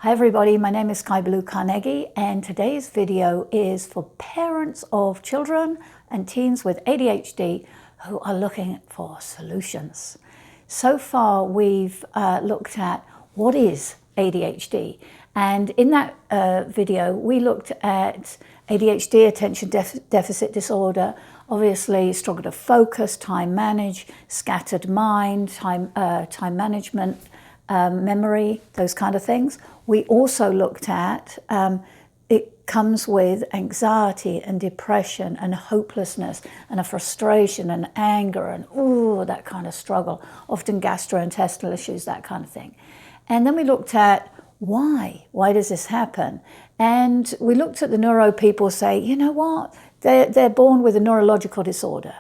Hi everybody, my name is Sky Blue Carnegie and today's video is for parents of children and teens with ADHD who are looking for solutions. So far we've looked at what is ADHD, and in that video we looked at ADHD, attention deficit disorder, obviously struggle to focus, time manage, scattered mind, time management, memory, those kind of things. We also looked at it comes with anxiety and depression and hopelessness and a frustration and anger and that kind of struggle, often gastrointestinal issues, that kind of thing. And then we looked at why does this happen? And we looked at the neuro people say, you know what, they're born with a neurological disorder.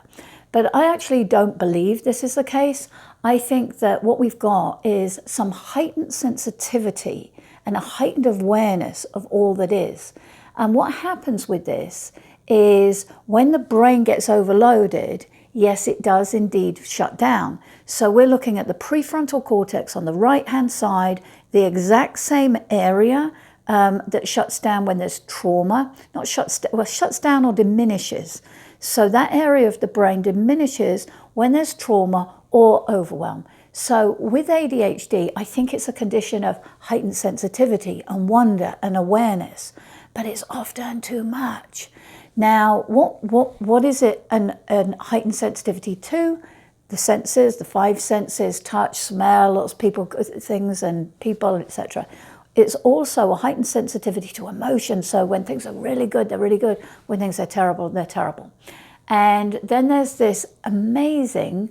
But I actually don't believe this is the case. I think that what we've got is some heightened sensitivity and a heightened awareness of all that is. And what happens with this is when the brain gets overloaded, yes, it does indeed shut down. So we're looking at the prefrontal cortex on the right-hand side, the exact same area that shuts down when there's trauma, shuts down or diminishes. So that area of the brain diminishes when there's trauma or overwhelm. So with ADHD, I think it's a condition of heightened sensitivity and wonder and awareness, but it's often too much. Now, what is it an heightened sensitivity to? The senses, the five senses, touch, smell, lots of people, things and people, etc. It's also a heightened sensitivity to emotion. So when things are really good, they're really good. When things are terrible, they're terrible. And then there's this amazing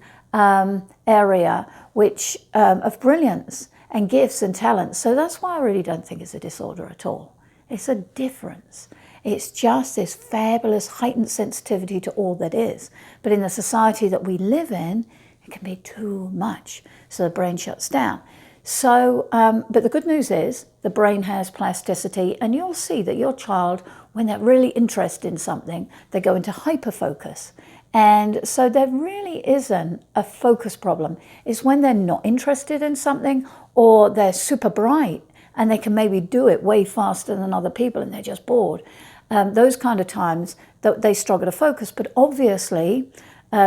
area which of brilliance and gifts and talents. So that's why I really don't think it's a disorder at all. It's a difference. It's just this fabulous heightened sensitivity to all that is. But in the society that we live in, it can be too much. So the brain shuts down. So, but the good news is the brain has plasticity, and you'll see that your child, when they're really interested in something, they go into hyperfocus. And so there really isn't a focus problem. It's when they're not interested in something or they're super bright and they can maybe do it way faster than other people and they're just bored. Those kind of times that they struggle to focus. But obviously,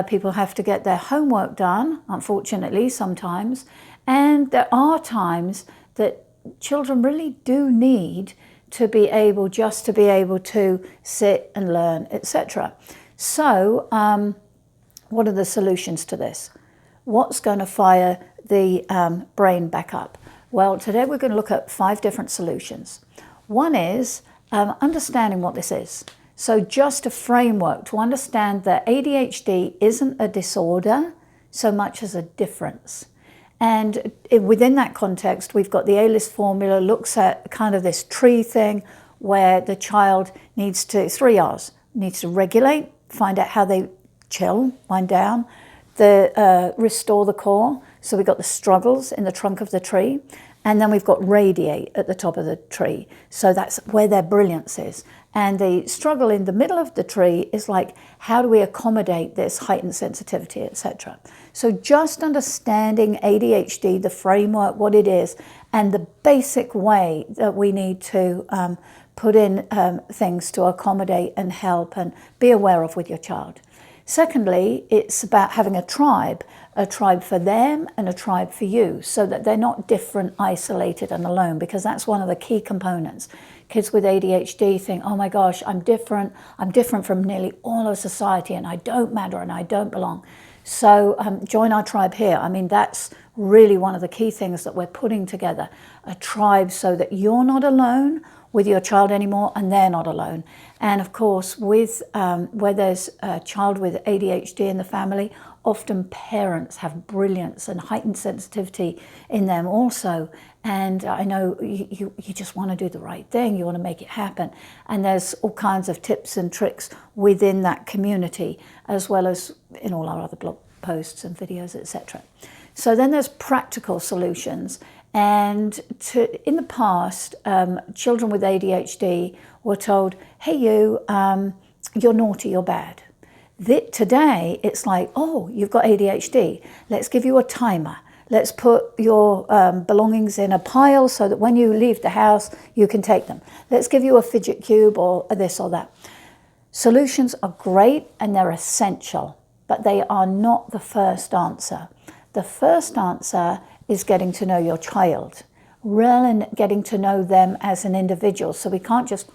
people have to get their homework done, unfortunately, sometimes. And there are times that children really do need to be able, just to be able to sit and learn, etc. So what are the solutions to this? What's going to fire the brain back up? Well, today we're going to look at 5 different solutions. One is understanding what this is. So just a framework to understand that ADHD isn't a disorder so much as a difference. And within that context, we've got the A-list formula, looks at kind of this tree thing where the child needs to, 3 R's, needs to regulate, find out how they chill, wind down, restore the core. So we've got the struggles in the trunk of the tree, and then we've got radiate at the top of the tree. So that's where their brilliance is. And the struggle in the middle of the tree is like, how do we accommodate this heightened sensitivity, etc. So just understanding ADHD, the framework, what it is, and the basic way that we need to put in things to accommodate and help and be aware of with your child. Secondly, it's about having a tribe for them and a tribe for you, so that they're not different, isolated and alone, because that's one of the key components. Kids with ADHD think, oh my gosh, I'm different from nearly all of society and I don't matter and I don't belong. So join our tribe here. I mean, that's really one of the key things that we're putting together, a tribe so that you're not alone with your child anymore and they're not alone. And of course, with where there's a child with ADHD in the family, often parents have brilliance and heightened sensitivity in them also. And I know you just want to do the right thing, you want to make it happen. And there's all kinds of tips and tricks within that community, as well as in all our other blog posts and videos, etc. So then there's practical solutions. And in the past, children with ADHD were told, hey, you're naughty, you're bad. Today, it's like, oh, you've got ADHD. Let's give you a timer. Let's put your belongings in a pile so that when you leave the house, you can take them. Let's give you a fidget cube or this or that. Solutions are great and they're essential, but they are not the first answer. The first answer is getting to know your child, really getting to know them as an individual. So we can't just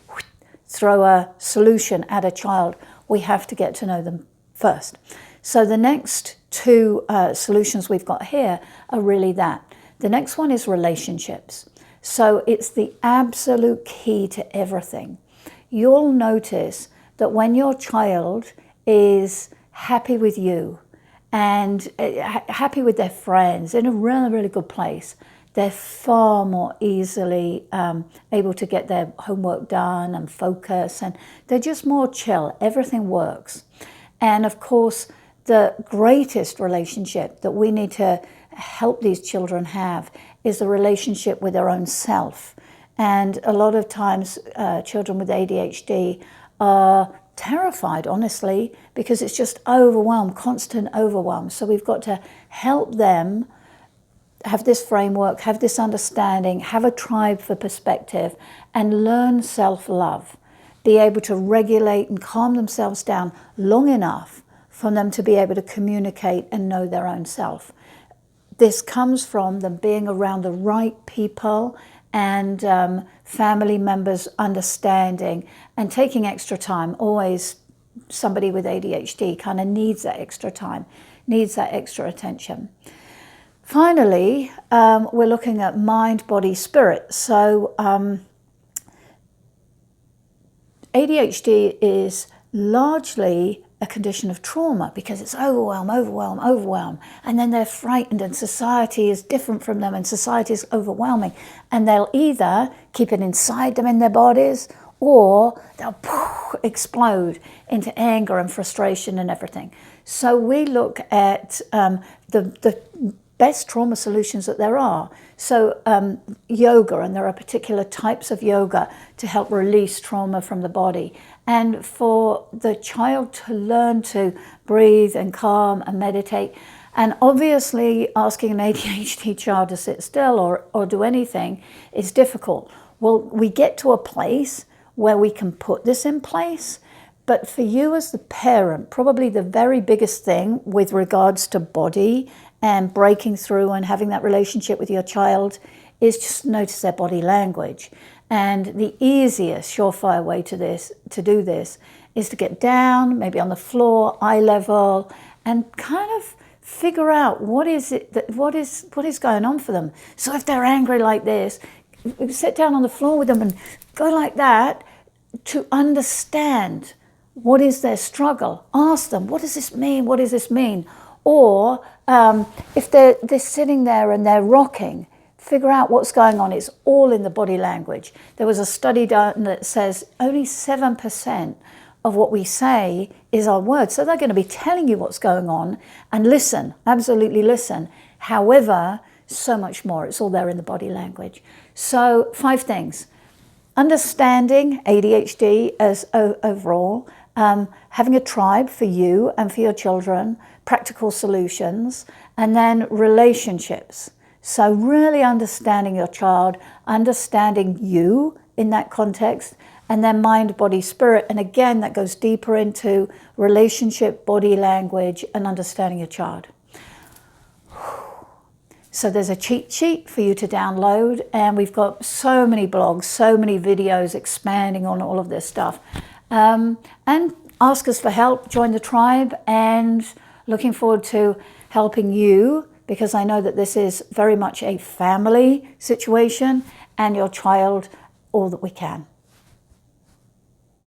throw a solution at a child. We have to get to know them first. So the next two solutions we've got here are really that. The next one is relationships. So it's the absolute key to everything. You'll notice that when your child is happy with you and happy with their friends, in a really, really good place, they're far more easily able to get their homework done and focus, and they're just more chill. Everything works. And of course, the greatest relationship that we need to help these children have is the relationship with their own self. And a lot of times children with ADHD are terrified, honestly, because it's just overwhelmed, constant overwhelm. So we've got to help them have this framework, have this understanding, have a tribe for perspective, and learn self-love. Be able to regulate and calm themselves down long enough for them to be able to communicate and know their own self. This comes from them being around the right people and family members understanding and taking extra time. Always somebody with ADHD kind of needs that extra time, needs that extra attention. Finally, we're looking at mind, body, spirit. So ADHD is largely a condition of trauma because it's overwhelm, overwhelm, overwhelm. And then they're frightened and society is different from them and society is overwhelming. And they'll either keep it inside them in their bodies or they'll explode into anger and frustration and everything. So we look at the best trauma solutions that there are. So yoga, and there are particular types of yoga to help release trauma from the body. And for the child to learn to breathe and calm and meditate. And obviously asking an ADHD child to sit still or do anything is difficult. Well, we get to a place where we can put this in place. But for you as the parent, probably the very biggest thing with regards to body and breaking through and having that relationship with your child is just notice their body language. And the easiest, surefire way to do this is to get down, maybe on the floor, eye level, and kind of figure out what is going on for them. So if they're angry like this, sit down on the floor with them and go like that to understand what is their struggle. Ask them, what does this mean? What does this mean? Or if they're sitting there and they're rocking, figure out what's going on. It's all in the body language. There was a study done that says only 7% of what we say is our words. So they're going to be telling you what's going on, and listen, absolutely listen. However, so much more. It's all there in the body language. So 5 things. Understanding ADHD as overall, having a tribe for you and for your children, practical solutions, and then relationships. So really understanding your child, understanding you in that context, and then mind, body, spirit. And again, that goes deeper into relationship, body language, and understanding your child. So there's a cheat sheet for you to download, and we've got so many blogs, so many videos expanding on all of this stuff. And ask us for help, join the tribe, and looking forward to helping you, because I know that this is very much a family situation, and your child all that we can.